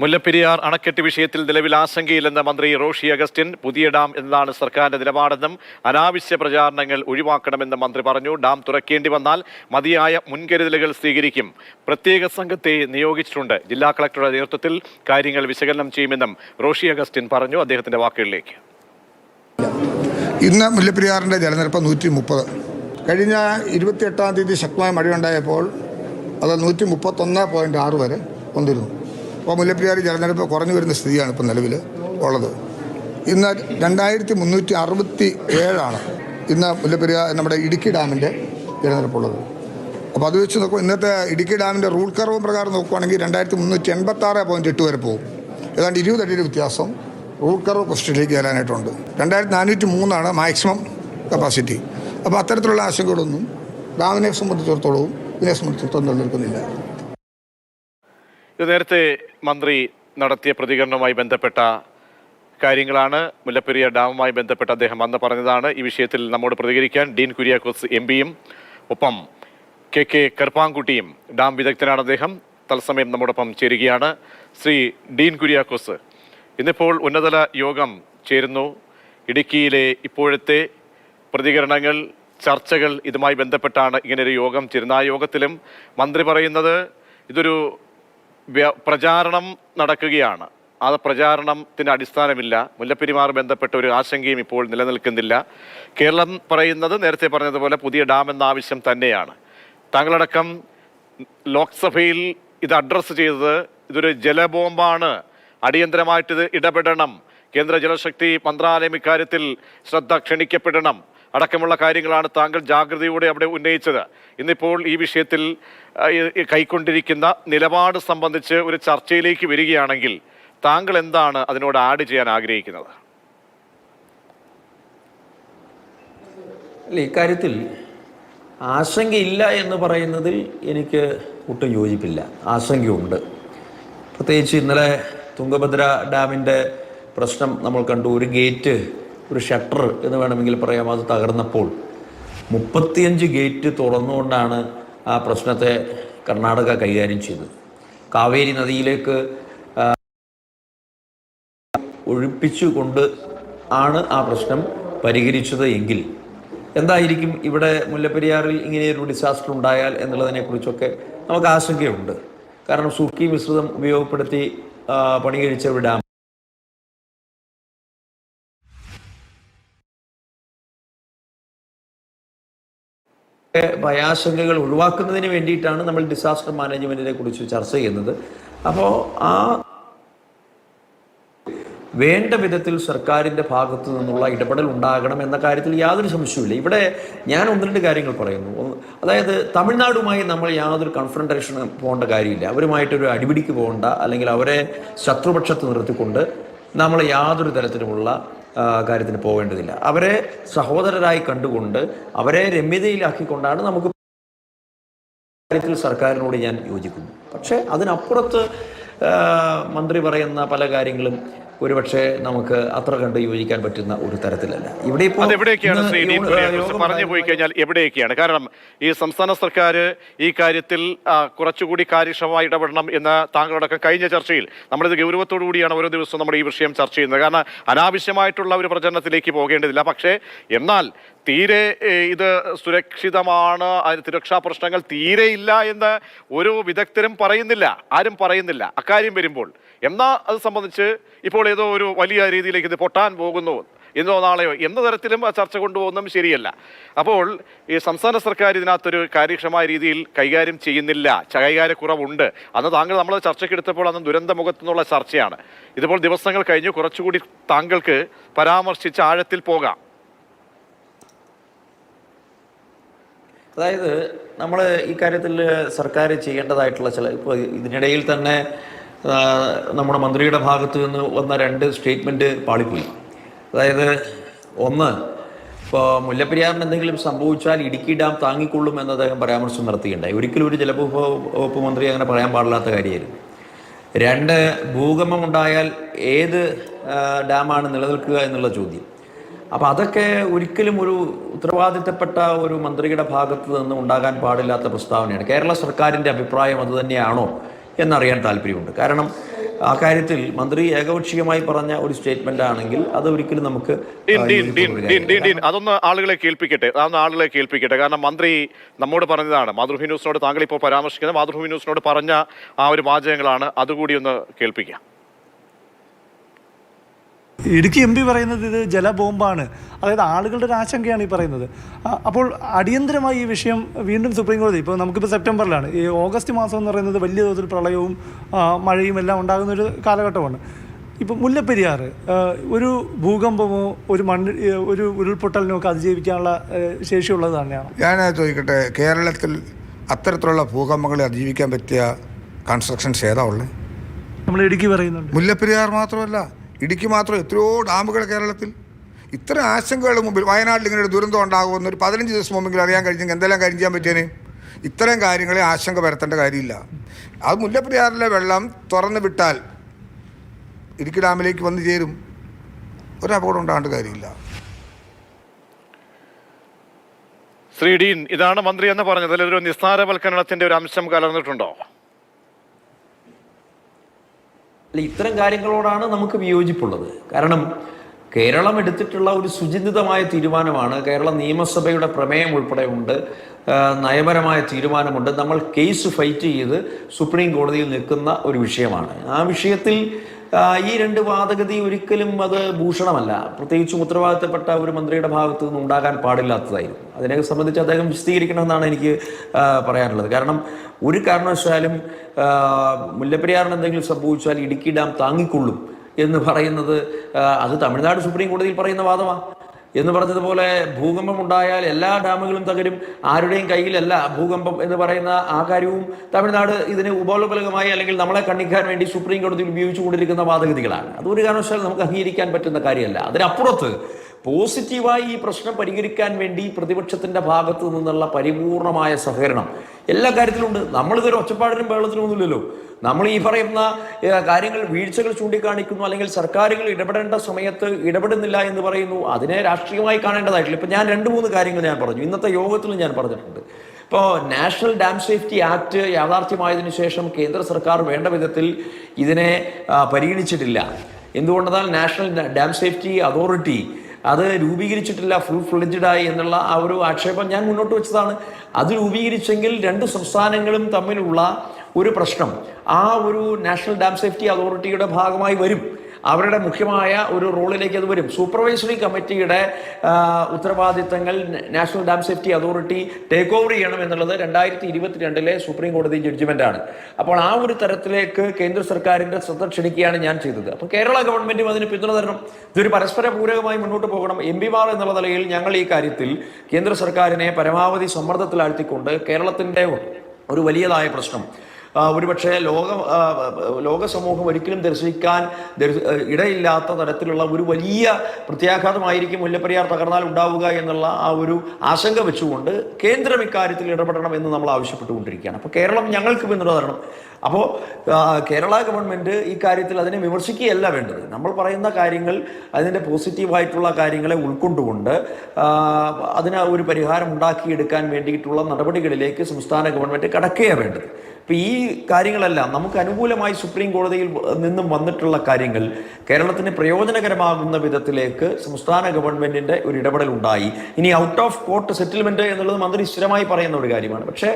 മുല്ലപ്പെരിയാർ അണക്കെട്ട് വിഷയത്തിൽ നിലവിൽ ആശങ്കയില്ലെന്ന മന്ത്രി റോഷി അഗസ്റ്റിൻ. പുതിയ ഡാം എന്നതാണ് സർക്കാരിന്റെ നിലപാടെന്നും അനാവശ്യ പ്രചാരണങ്ങൾ ഒഴിവാക്കണമെന്നും മന്ത്രി പറഞ്ഞു. ഡാം തുറക്കേണ്ടി വന്നാൽ മതിയായ മുൻകരുതലുകൾ സ്വീകരിക്കും. പ്രത്യേക സംഘത്തെ നിയോഗിച്ചിട്ടുണ്ട്. ജില്ലാ കളക്ടറുടെ നേതൃത്വത്തിൽ കാര്യങ്ങൾ വിശകലനം ചെയ്യുമെന്നും റോഷി അഗസ്റ്റിൻ പറഞ്ഞു. അദ്ദേഹത്തിന്റെ വാക്കുകളിലേക്ക്. ഇന്ന് മുല്ലപ്പെരിയാറിന്റെ ജലനിരപ്പ് 130. കഴിഞ്ഞ 28-ാം തീയതി ശക്തമായ മഴയുണ്ടായപ്പോൾ അത് 131.6 വരെ വന്നിരുന്നു. അപ്പോൾ മുല്ലപ്പെരിയാർ ജലനിരപ്പ് കുറഞ്ഞു വരുന്ന സ്ഥിതിയാണ് ഇപ്പോൾ നിലവിൽ ഉള്ളത്. ഇന്ന് 2367 ഇന്ന് മുല്ലപ്പെരിയാർ നമ്മുടെ ഇടുക്കി ഡാമിൻ്റെ ജലനിരപ്പുള്ളത്. അപ്പോൾ അത് വെച്ച് നോക്കുമ്പോൾ ഇന്നത്തെ ഇടുക്കി ഡാമിൻ്റെ റൂൾ കർവ് പ്രകാരം നോക്കുകയാണെങ്കിൽ 2386.8 വരെ പോകും. ഏതാണ്ട് 20 അടിയുടെ വ്യത്യാസം റൂൾ കർവ് പൊസിഷനിലേക്ക് വരാനായിട്ടുണ്ട്. 2403 മാക്സിമം കപ്പാസിറ്റി. അപ്പോൾ അത്തരത്തിലുള്ള ആശങ്കകളൊന്നും ഡാമിനെ സംബന്ധിച്ചിടത്തോളവും ഇതിനെ സംബന്ധിച്ചിടത്തോളം നിലനിൽക്കുന്നില്ല. ഇത് നേരത്തെ മന്ത്രി നടത്തിയ പ്രതികരണവുമായി ബന്ധപ്പെട്ട കാര്യങ്ങളാണ്. മുല്ലപ്പെരിയാർ ഡാമുമായി ബന്ധപ്പെട്ട് അദ്ദേഹം അന്ന് പറഞ്ഞതാണ്. ഈ വിഷയത്തിൽ നമ്മോട് പ്രതികരിക്കാൻ ഡീൻ കുര്യാക്കോസ് എംപിയും ഒപ്പം കെ കറുപ്പാൻകുട്ടിയും ഡാം വിദഗ്ധനാണ് അദ്ദേഹം. തത്സമയം നമ്മോടൊപ്പം ചേരുകയാണ്. ശ്രീ ഡീൻ കുര്യാക്കോസ്, ഇന്നിപ്പോൾ ഉന്നതതല യോഗം ചേരുന്നു. ഇടുക്കിയിലെ ഇപ്പോഴത്തെ പ്രതികരണങ്ങൾ, ചർച്ചകൾ ഇതുമായി ബന്ധപ്പെട്ടാണ് ഇങ്ങനെയൊരു യോഗം ചേരുന്നത്. ആ യോഗത്തിലും മന്ത്രി പറയുന്നത് ഇതൊരു പ്രചാരണം നടക്കുകയാണ്. ആ പ്രചാരണത്തിന് അടിസ്ഥാനമില്ല. മുല്ലപ്പെരിയാറുമായി ബന്ധപ്പെട്ട ഒരു ആശങ്കയും ഇപ്പോൾ നിലനിൽക്കുന്നില്ല. കേരളം പറയുന്നത് നേരത്തെ പറഞ്ഞതുപോലെ പുതിയ ഡാം എന്ന ആവശ്യം തന്നെയാണ്. താങ്കളടക്കം ലോക്സഭയിൽ ഇത് അഡ്രസ്സ് ചെയ്തത് ഇതൊരു ജലബോംബാണ്, അടിയന്തരമായിട്ട് ഇത് ഇടപെടണം, കേന്ദ്ര ജലശക്തി മന്ത്രാലയം ഇക്കാര്യത്തിൽ ശ്രദ്ധ ക്ഷണിക്കപ്പെടണം അടക്കമുള്ള കാര്യങ്ങളാണ് താങ്കൾ ജാഗ്രതയോടെ അവിടെ ഉന്നയിച്ചത്. ഇന്നിപ്പോൾ ഈ വിഷയത്തിൽ കൈക്കൊണ്ടിരിക്കുന്ന നിലപാട് സംബന്ധിച്ച് ഒരു ചർച്ചയിലേക്ക് വരികയാണെങ്കിൽ താങ്കൾ എന്താണ് അതിനോട് ആഡ് ചെയ്യാൻ ആഗ്രഹിക്കുന്നത്? അല്ല, ഇക്കാര്യത്തിൽ ആശങ്കയില്ല എന്ന് പറയുന്നതിൽ എനിക്ക് ഒട്ടും യോജിപ്പില്ല. ആശങ്കയുണ്ട്. പ്രത്യേകിച്ച് ഇന്നലെ തുംഗഭദ്ര ഡാമിൻ്റെ പ്രശ്നം നമ്മൾ കണ്ടു. ഒരു ഗേറ്റ്, ഒരു ഷട്ടർ എന്ന് വേണമെങ്കിൽ പറയാം, അത് തകർന്നപ്പോൾ 35 ഗേറ്റ് തുറന്നുകൊണ്ടാണ് ആ പ്രശ്നത്തെ കർണാടക കൈകാര്യം ചെയ്തത്. കാവേരി നദിയിലേക്ക് ഒഴിപ്പിച്ചുകൊണ്ട് ആണ് ആ പ്രശ്നം പരിഹരിച്ചത് എങ്കിൽ എന്തായിരിക്കും ഇവിടെ മുല്ലപ്പെരിയാറിൽ ഇങ്ങനെയൊരു ഡിസാസ്റ്റർ ഉണ്ടായാൽ എന്നുള്ളതിനെക്കുറിച്ചൊക്കെ നമുക്ക് ആശങ്കയുണ്ട്. കാരണം സുർക്കി മിശ്രിതം ഉപയോഗപ്പെടുത്തി പണി കഴിച്ച ഒരു ഡാം ഭയാശങ്കകൾ ഒഴിവാക്കുന്നതിന് വേണ്ടിയിട്ടാണ് നമ്മൾ ഡിസാസ്റ്റർ മാനേജ്മെൻറ്റിനെ കുറിച്ച് ചർച്ച ചെയ്യുന്നത്. അപ്പോൾ ആ വേണ്ട വിധത്തിൽ സർക്കാരിൻ്റെ ഭാഗത്തു നിന്നുള്ള ഇടപെടൽ ഉണ്ടാകണം എന്ന കാര്യത്തിൽ യാതൊരു സംശയവുമില്ല. ഇവിടെ ഞാൻ 1-2 കാര്യങ്ങൾ പറയുന്നു. അതായത് തമിഴ്നാടുമായി നമ്മൾ യാതൊരു കൺഫ്രണ്ടേഷന് പോകേണ്ട കാര്യമില്ല. അവരുമായിട്ടൊരു അടിപിടിക്ക് പോകേണ്ട, അല്ലെങ്കിൽ അവരെ ശത്രുപക്ഷത്ത് നിർത്തിക്കൊണ്ട് നമ്മൾ യാതൊരു തരത്തിലുമുള്ള കാര്യത്തിന് പോകേണ്ടതില്ല. അവരെ സഹോദരരായി കണ്ടുകൊണ്ട് അവരെ രമ്യതയിലാക്കിക്കൊണ്ടാണ് നമുക്ക് കാര്യത്തിൽ സർക്കാരിനോട് ഞാൻ യോജിക്കുന്നു. പക്ഷേ അതിനപ്പുറത്ത് മന്ത്രി പറയുന്ന പല കാര്യങ്ങളും ഒരുപക്ഷെ നമുക്ക് അത്ര കണ്ട് യോജിക്കാൻ പറ്റുന്ന ഒരു തരത്തിലല്ല. ഇവിടെ ഇപ്പോൾ പറഞ്ഞു പോയി കഴിഞ്ഞാൽ എവിടെയൊക്കെയാണ്? കാരണം ഈ സംസ്ഥാന സർക്കാർ ഈ കാര്യത്തിൽ കുറച്ചുകൂടി കാര്യക്ഷമമായി ഇടപെടണം എന്ന് താങ്കളടക്കം കഴിഞ്ഞ ചർച്ചയിൽ നമ്മളിത് ഗൗരവത്തോടു കൂടിയാണ് ഓരോ ദിവസവും നമ്മൾ ഈ വിഷയം ചർച്ച ചെയ്യുന്നത്. കാരണം അനാവശ്യമായിട്ടുള്ള ഒരു പ്രചരണത്തിലേക്ക് പോകേണ്ടതില്ല. പക്ഷേ എന്നാൽ തീരെ ഇത് സുരക്ഷിതമാണ്, അതിന് സുരക്ഷാ പ്രശ്നങ്ങൾ തീരെ ഇല്ല എന്ന് ഒരു വിദഗ്ധരും പറയുന്നില്ല, ആരും പറയുന്നില്ല. അക്കാര്യം വരുമ്പോൾ എന്നാ അത് സംബന്ധിച്ച് ഇപ്പോൾ ഏതോ ഒരു വലിയ രീതിയിലേക്ക് ഇത് പൊട്ടാൻ പോകുന്നു എന്നോ നാളെയോ എന്ന തരത്തിലും ചർച്ച കൊണ്ടുപോകുന്നതും ശരിയല്ല. അപ്പോൾ ഈ സംസ്ഥാന സർക്കാർ ഇതിനകത്തൊരു കാര്യക്ഷമമായ രീതിയിൽ കൈകാര്യം ചെയ്യുന്നില്ല, കൈകാര്യക്കുറവുണ്ട്. അന്ന് താങ്കൾ നമ്മൾ ചർച്ചയ്ക്കെടുത്തപ്പോൾ അന്ന് ദുരന്തമുഖത്തു നിന്നുള്ള ചർച്ചയാണ്. ഇതിപ്പോൾ ദിവസങ്ങൾ കഴിഞ്ഞ് കുറച്ചുകൂടി താങ്കൾക്ക് പരാമർശിച്ച് ആഴത്തിൽ പോകാം. അതായത് നമ്മൾ ഈ കാര്യത്തിൽ സർക്കാർ ചെയ്യേണ്ടതായിട്ടുള്ള ഇപ്പോൾ ഇതിനിടയിൽ തന്നെ നമ്മുടെ മന്ത്രിയുടെ ഭാഗത്തു നിന്ന് വന്ന 2 സ്റ്റേറ്റ്മെൻറ്റ് പാളിപ്പോയി. അതായത് ഒന്ന്, ഇപ്പോൾ മുല്ലപ്പെരിയാറിന് എന്തെങ്കിലും സംഭവിച്ചാൽ ഇടുക്കി ഡാം താങ്ങിക്കൊള്ളും എന്ന് അദ്ദേഹം പരാമർശം നടത്തിയിട്ടുണ്ടായി. ഒരിക്കലും ഒരു ജലവകുപ്പ് മന്ത്രി അങ്ങനെ പറയാൻ പാടില്ലാത്ത കാര്യമായിരുന്നു. 2, ഭൂകമ്പം ഉണ്ടായാൽ ഏത് ഡാമാണ് നിലനിൽക്കുക എന്നുള്ള ചോദ്യം. അപ്പോൾ അതൊക്കെ ഒരിക്കലും ഒരു ഉത്തരവാദിത്തപ്പെട്ട ഒരു മന്ത്രിയുടെ ഭാഗത്ത് നിന്ന് ഉണ്ടാകാൻ പാടില്ലാത്ത പ്രസ്താവനയാണ്. കേരള സർക്കാരിൻ്റെ അഭിപ്രായം അതുതന്നെയാണോ എന്നറിയാൻ താല്പര്യമുണ്ട്. കാരണം ആ കാര്യത്തിൽ മന്ത്രി ഏകപക്ഷീയമായി പറഞ്ഞ ഒരു സ്റ്റേറ്റ്മെന്റ് ആണെങ്കിൽ അത് ഒരിക്കലും നമുക്ക് അതൊന്ന് ആളുകളെ കേൾപ്പിക്കട്ടെ. കാരണം മന്ത്രി നമ്മോട് പറഞ്ഞതാണ്, മാതൃഭൂമി ന്യൂസിനോട് താങ്കൾ ഇപ്പോൾ പരാമർശിക്കുന്ന മാതൃഭൂമി ന്യൂസിനോട് പറഞ്ഞ ആ ഒരു വാചകങ്ങളാണ്. അതുകൂടി ഒന്ന് കേൾപ്പിക്കാം. ഇടുക്കി എം പി പറയുന്നത് ഇത് ജലബോംബാണ്, അതായത് ആളുകളുടെ ഒരു ആശങ്കയാണ് ഈ പറയുന്നത്. അപ്പോൾ അടിയന്തരമായി ഈ വിഷയം വീണ്ടും സുപ്രീം കോടതി, ഇപ്പോൾ നമുക്കിപ്പോൾ സെപ്റ്റംബറിലാണ്, ഈ ഓഗസ്റ്റ് മാസം എന്ന് പറയുന്നത് വലിയ തോതിൽ പ്രളയവും മഴയും എല്ലാം ഉണ്ടാകുന്ന ഒരു കാലഘട്ടമാണ്. ഇപ്പോൾ മുല്ലപ്പെരിയാർ ഒരു ഭൂകമ്പമോ ഒരു ഉരുൾപൊട്ടലിനോ ഒക്കെ അതിജീവിക്കാനുള്ള ശേഷിയുള്ളത് തന്നെയാണ്. ഞാൻ ചോദിക്കട്ടെ, കേരളത്തിൽ അത്തരത്തിലുള്ള ഭൂകമ്പങ്ങളെ അതിജീവിക്കാൻ പറ്റിയ കൺസ്ട്രക്ഷൻസ് ഏതാ ഉള്ളത്? നമ്മൾ ഇടുക്കി പറയുന്നുണ്ട്. മുല്ലപ്പെരിയാർ മാത്രമല്ല, ഇടുക്കി മാത്രം എത്രയോ ഡാമുകൾ കേരളത്തിൽ. ഇത്ര ആശങ്കകളുടെ മുമ്പിൽ വയനാട്ടിൽ ഇങ്ങനെ ഒരു ദുരന്തം ഉണ്ടാകുമെന്ന് ഒരു 15 ദിവസം മുമ്പെങ്കിലും അറിയാൻ കഴിഞ്ഞെങ്കിൽ എന്തെല്ലാം കാര്യം ചെയ്യാൻ പറ്റിയേനെ? ഇത്തരം കാര്യങ്ങളെ ആശങ്ക വരുത്തേണ്ട കാര്യമില്ല. അത് മുല്ലപ്പെരിയാറിലെ വെള്ളം തുറന്നു വിട്ടാൽ ഇടുക്കി ഡാമിലേക്ക് വന്നു ചേരും, ഒരു അപകടം ഉണ്ടാകേണ്ട കാര്യമില്ല. ശ്രീ ഡീൻ, ഇതാണ് മന്ത്രി എന്ന് പറഞ്ഞത്. അതിലൊരു നിസ്സാരവൽക്കരണത്തിന്റെ ഒരു അംശം കലർന്നിട്ടുണ്ടോ? അല്ല, ഇത്തരം കാര്യങ്ങളോടാണ് നമുക്ക് വിയോജിപ്പുള്ളത്. കാരണം കേരളം എടുത്തിട്ടുള്ള ഒരു സുചിന്തിതമായ തീരുമാനമാണ്. കേരള നിയമസഭയുടെ പ്രമേയം ഉൾപ്പെടെ ഉണ്ട്, നയപരമായ തീരുമാനമുണ്ട്. നമ്മൾ കേസ് ഫൈറ്റ് ചെയ്ത് സുപ്രീം കോടതിയിൽ നിൽക്കുന്ന ഒരു വിഷയമാണ്. ആ വിഷയത്തിൽ ഈ രണ്ട് വാദഗതി ഒരിക്കലും അത് ഭൂഷണമല്ല. പ്രത്യേകിച്ചും ഉത്തരവാദിത്തപ്പെട്ട ഒരു മന്ത്രിയുടെ ഭാഗത്തു നിന്ന് ഉണ്ടാകാൻ പാടില്ലാത്തതായിരുന്നു. അതിനെ സംബന്ധിച്ച് അദ്ദേഹം വിശദീകരിക്കണമെന്നാണ് എനിക്ക് പറയാനുള്ളത്. കാരണം ഒരു കാരണവശാലും മുല്ലപ്പെരിയാറിന് എന്തെങ്കിലും സംഭവിച്ചാൽ ഇടുക്കി ഡാം താങ്ങിക്കൊള്ളും എന്ന് പറയുന്നത് അത് തമിഴ്നാട് സുപ്രീം കോടതിയിൽ പറയുന്ന വാദമാണ്. എന്ന് പറഞ്ഞതുപോലെ ഭൂകമ്പം ഉണ്ടായാൽ എല്ലാ ഡാമുകളും തകരും, ആരുടെയും കയ്യിലല്ല ഭൂകമ്പം എന്ന് പറയുന്ന ആ കാര്യവും തമിഴ്നാട് ഇതിന് ഉപോത്ബലകമായി അല്ലെങ്കിൽ നമ്മളെ കണ്ണിക്കാൻ വേണ്ടി സുപ്രീം കോടതിയിൽ ഉപയോഗിച്ചുകൊണ്ടിരിക്കുന്ന വാദഗതികളാണ്. അതൊരു കാരണവശാലും നമുക്ക് അംഗീകരിക്കാൻ പറ്റുന്ന കാര്യമല്ല. അതിനപ്പുറത്ത് പോസിറ്റീവായി ഈ പ്രശ്നം പരിഹരിക്കാൻ വേണ്ടി പ്രതിപക്ഷത്തിന്റെ ഭാഗത്തു നിന്നുള്ള പരിപൂർണമായ സഹകരണം എല്ലാ കാര്യത്തിലും ഉണ്ട്. നമ്മളിതൊരു ഒച്ചപ്പാടിനും ബഹളത്തിനും ഒന്നുമില്ലല്ലോ. നമ്മൾ ഈ പറയുന്ന കാര്യങ്ങൾ വീഴ്ചകൾ ചൂണ്ടിക്കാണിക്കുന്നു, അല്ലെങ്കിൽ സർക്കാരുകൾ ഇടപെടേണ്ട സമയത്ത് ഇടപെടുന്നില്ല എന്ന് പറയുന്നു. അതിനെ രാഷ്ട്രീയമായി കാണേണ്ടതായിട്ടില്ല. ഇപ്പം ഞാൻ 2-3 കാര്യങ്ങൾ ഞാൻ പറഞ്ഞു, ഇന്നത്തെ യോഗത്തിലും ഞാൻ പറഞ്ഞിട്ടുണ്ട്. ഇപ്പോൾ നാഷണൽ ഡാം സേഫ്റ്റി ആക്ട് യാഥാർത്ഥ്യമായതിനു ശേഷം കേന്ദ്ര സർക്കാർ വേണ്ട വിധത്തിൽ ഇതിനെ പരിഗണിച്ചിട്ടില്ല. എന്തുകൊണ്ടെന്നാൽ നാഷണൽ ഡാം സേഫ്റ്റി അതോറിറ്റി അത് രൂപീകരിച്ചിട്ടില്ല ഫുൾ ഫ്ലെഡ്ജഡായി എന്നുള്ള ആ ഒരു ആക്ഷേപം ഞാൻ മുന്നോട്ട് വെച്ചതാണ്. അത് രൂപീകരിച്ചെങ്കിൽ 2 സംസ്ഥാനങ്ങളും തമ്മിലുള്ള ഒരു പ്രശ്നം ആ ഒരു നാഷണൽ ഡാം സേഫ്റ്റി അതോറിറ്റിയുടെ ഭാഗമായി വരും. അവരുടെ മുഖ്യമായ ഒരു റോളിലേക്ക് അത് വരും. സൂപ്പർവൈസറി കമ്മിറ്റിയുടെ ഉത്തരവാദിത്തങ്ങൾ national dam safety authority take over ചെയ്യണം എന്നുള്ളത് 2022 സുപ്രീം കോടതി ജഡ്ജ്മെന്റാണ്. അപ്പോൾ ആ ഒരു തരത്തിലേക്ക് കേന്ദ്ര സർക്കാരിന്റെ ശ്രദ്ധ ക്ഷണിക്കുകയാണ് ഞാൻ ചെയ്തത്. അപ്പോൾ കേരള ഗവൺമെന്റും അതിന് പിന്തുണ തരണം. ഇതൊരു പരസ്പര പൂരകമായി മുന്നോട്ട് പോകണം. എംപിമാർ എന്നുള്ള നിലയിൽ ഞങ്ങൾ ഈ കാര്യത്തിൽ കേന്ദ്ര സർക്കാരിനെ പരമാവധി സമ്മർദ്ദത്തിലാഴ്ത്തിക്കൊണ്ട് കേരളത്തിന്റെ ഒരു വലിയതായ പ്രശ്നം ഒരുപക്ഷെ ലോക സമൂഹം ഒരിക്കലും ദർശിക്കാൻ ഇടയില്ലാത്ത തരത്തിലുള്ള ഒരു വലിയ പ്രത്യാഘാതമായിരിക്കും മുല്ലപ്പെരിയാർ തകർന്നാൽ ഉണ്ടാവുക എന്നുള്ള ആ ഒരു ആശങ്ക വെച്ചുകൊണ്ട് കേന്ദ്രം ഇക്കാര്യത്തിൽ ഇടപെടണം എന്ന് നമ്മൾ ആവശ്യപ്പെട്ടുകൊണ്ടിരിക്കുകയാണ്. അപ്പോൾ കേരളം ഞങ്ങൾക്ക് പിന്തുണ തരണം. അപ്പോൾ കേരള ഗവൺമെൻറ് ഈ കാര്യത്തിൽ അതിനെ വിമർശിക്കുകയല്ല വേണ്ടത്. നമ്മൾ പറയുന്ന കാര്യങ്ങൾ, അതിൻ്റെ പോസിറ്റീവായിട്ടുള്ള കാര്യങ്ങളെ ഉൾക്കൊണ്ടുകൊണ്ട് അതിന് ഒരു പരിഹാരം ഉണ്ടാക്കിയെടുക്കാൻ വേണ്ടിയിട്ടുള്ള നടപടികളിലേക്ക് സംസ്ഥാന ഗവൺമെൻറ് കടക്കുകയാണ് വേണ്ടത്. ഇപ്പം ഈ കാര്യങ്ങളെല്ലാം നമുക്ക് അനുകൂലമായി സുപ്രീം കോടതിയിൽ നിന്നും വന്നിട്ടുള്ള കാര്യങ്ങൾ കേരളത്തിന് പ്രയോജനകരമാകുന്ന വിധത്തിലേക്ക് സംസ്ഥാന ഗവൺമെന്റിന്റെ ഒരു ഇടപെടൽ ഉണ്ടായി. ഇനി ഔട്ട് ഓഫ് കോർട്ട് സെറ്റിൽമെന്റ് എന്നുള്ളത് മന്ത്രി സ്ഥിരമായി പറയുന്ന ഒരു കാര്യമാണ്. പക്ഷേ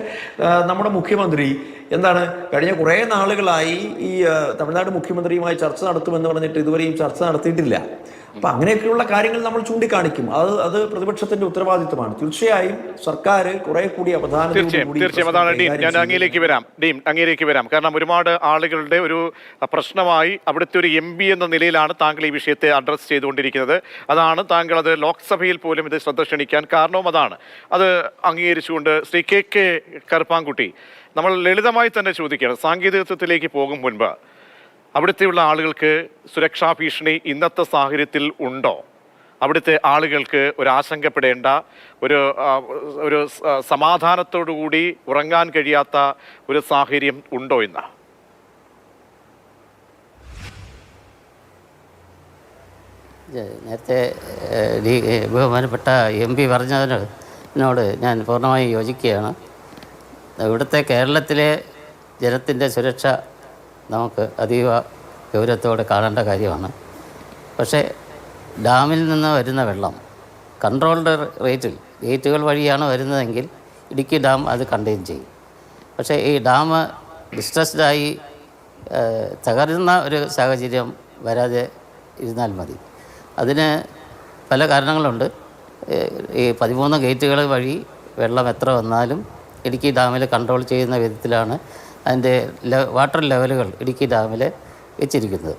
നമ്മുടെ മുഖ്യമന്ത്രി എന്താണ് കഴിഞ്ഞ കുറേ നാളുകളായി ഈ തമിഴ്നാട് മുഖ്യമന്ത്രിയുമായി ചർച്ച നടത്തുമെന്ന് പറഞ്ഞിട്ട് ഇതുവരെയും ചർച്ച നടത്തിയിട്ടില്ല. അപ്പൊ അങ്ങനെയൊക്കെയുള്ള കാര്യങ്ങൾ നമ്മൾ ചൂണ്ടിക്കാണിക്കും. അത് പ്രതിപക്ഷത്തിന്റെ ഉത്തരവാദിത്വമാണ്. തീർച്ചയായും സർക്കാർ കുറെ കൂടി തീർച്ചയായും അതാണ് ഡീൻ. ഞാൻ അങ്ങേലേക്ക് വരാം. കാരണം ഒരുപാട് ആളുകളുടെ ഒരു പ്രശ്നമായി അവിടുത്തെ ഒരു MP എന്ന നിലയിലാണ് താങ്കൾ ഈ വിഷയത്തെ അഡ്രസ് ചെയ്തുകൊണ്ടിരിക്കുന്നത്. അതാണ് താങ്കൾ അത് ലോക്സഭയിൽ പോലും ഇത് ശ്രദ്ധ ക്ഷണിക്കാൻ കാരണവും അതാണ്. അത് അംഗീകരിച്ചുകൊണ്ട് ശ്രീ KK കറുപ്പാൻകുട്ടി, നമ്മൾ ലളിതമായി തന്നെ ചോദിക്കുകയാണ്, സാങ്കേതികത്വത്തിലേക്ക് പോകും മുൻപ് അവിടുത്തെയുള്ള ആളുകൾക്ക് സുരക്ഷാ ഭീഷണി ഇന്നത്തെ സാഹചര്യത്തിൽ ഉണ്ടോ? അവിടുത്തെ ആളുകൾക്ക് ഒരു ആശങ്കപ്പെടേണ്ട, ഒരു സമാധാനത്തോടുകൂടി ഉറങ്ങാൻ കഴിയാത്ത ഒരു സാഹചര്യം ഉണ്ടോ ഇന്ന്? നേരത്തെ ബഹുമാനപ്പെട്ട MP പറഞ്ഞതിനോട് ഞാൻ പൂർണ്ണമായും യോജിക്കുകയാണ്. ഇവിടുത്തെ കേരളത്തിലെ ജനത്തിൻ്റെ സുരക്ഷ നമുക്ക് അതീവ ഗൗരവത്തോടെ കാണേണ്ട കാര്യമാണ്. പക്ഷേ ഡാമിൽ നിന്ന് വരുന്ന വെള്ളം കൺട്രോൾഡ് റേറ്റിൽ ഗേറ്റുകൾ വഴിയാണ് വരുന്നതെങ്കിൽ ഇടുക്കി ഡാം അത് കണ്ടെയ്ൻ ചെയ്യും. പക്ഷേ ഈ ഡാം ഡിസ്ട്രസ്ഡായി തകരുന്ന ഒരു സാഹചര്യം വരാതെ ഇരുന്നാൽ മതി. അതിന് പല കാരണങ്ങളുണ്ട്. ഈ 13 ഗേറ്റുകൾ വഴി വെള്ളം എത്ര വന്നാലും ഇടുക്കി ഡാമിൽ കൺട്രോൾ ചെയ്യുന്ന വിധത്തിലാണ് അതിൻ്റെ വാട്ടർ ലെവലുകൾ ഇടുക്കി ഡാമിൽ വെച്ചിരിക്കുന്നത്.